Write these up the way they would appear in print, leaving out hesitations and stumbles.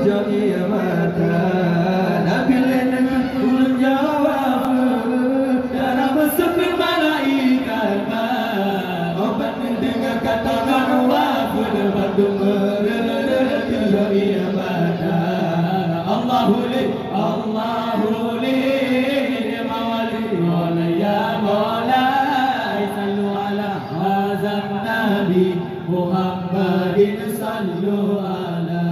jauhi mata Nabi lain ulun jawab dalam sepi malaikat obat dengan katakan wafud bandung jauhi mata Allahu li mawali ya maulai sallu ala hazan nabi Muhammadin sallu ala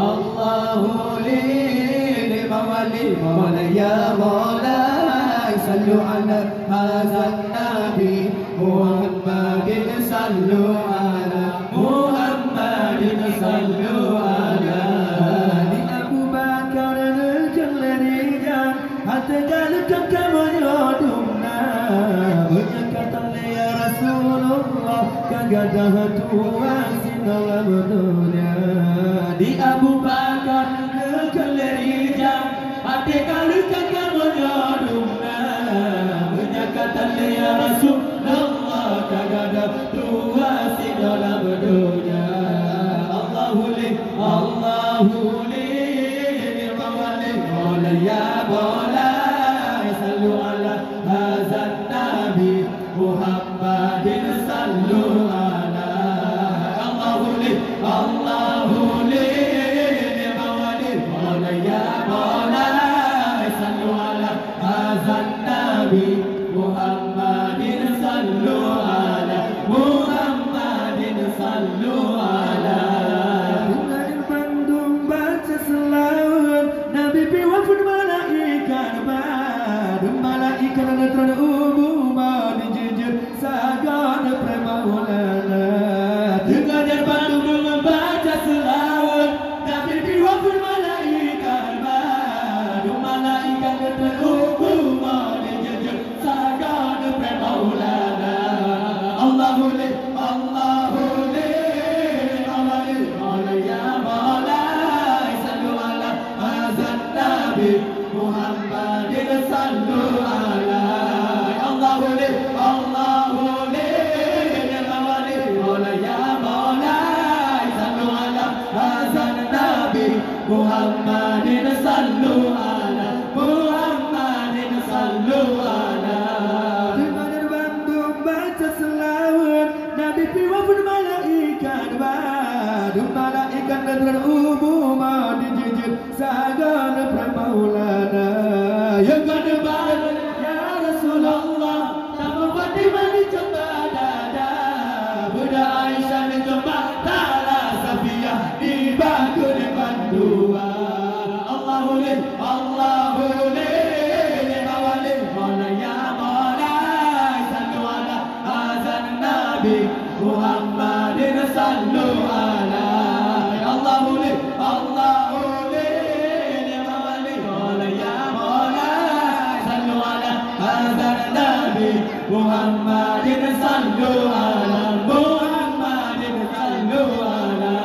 Allahu li mawali ya maulai sallu ala hazan nabi Muhammadin sallu ala Muhammadin sallu ala di Abu Bakar jalarijan hatta jalkan kamayodumna berkatan ya Rasulullah kagadah tua dalam dunia di Abu Bakar jalarijan hatta jalkan kamayodumna berkatan ya Rasulullah kagadah tua dalam dunia Allahu li mawali ya maulai sallu ala hazan nabi Muhammadin sallu ala Allahu li mawali ya maulai sallu ala hazan nabi Muhammadin sallu ala Muhammadin sallu ala malaikat netran umumah dijijir sagan premaulana dengannya bandung membaca selawat Nabi biwafun malaikat bandung malaikat netran umumah dijijir sagan premaulana Allahu li mawali ya maulai sallu ala hazan nabi Muhammadin sallu ala Allahu li mawali ya maulai sallu ala hazan nabi Muhammadin sallu ala Muhammadin sallu ala dengan bandung baca selawat Nabi piwafun malaikat bandung malaikat netran umumah dijijir sagan pramaulana ya kadeban ya Rasulullah nama Fatimah dicoba dada Bunda Aisyah dicoba Tala Safiyah dibantu depan dua Allahu li mawali ya maulai sallu ala hazan nabi Muhammadin sallu ala Allahu li Muhammadin sallu ala Muhammadin sallu ala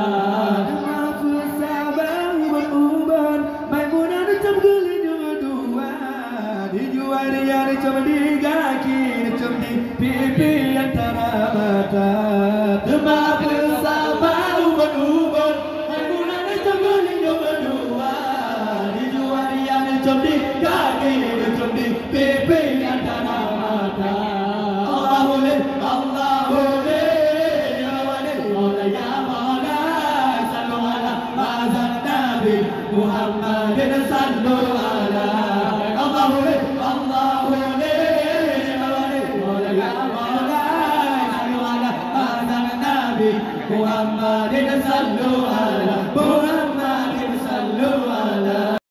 Maafkan sabar uban Maimunah dicam geli dua dijual dia dicam di kaki dicam di pipi antara mata Maafkan sabar uban Maimunah dicam geli dua dijual dia dicam di kaki dicam di pipi antara mata Allahu li mawali ya maulai sallu ala hazan nabi Muhammadin sallu ala Allahu li mawali ya maulai sallu ala hazan nabi Muhammadin sallu ala Muhammadin sallu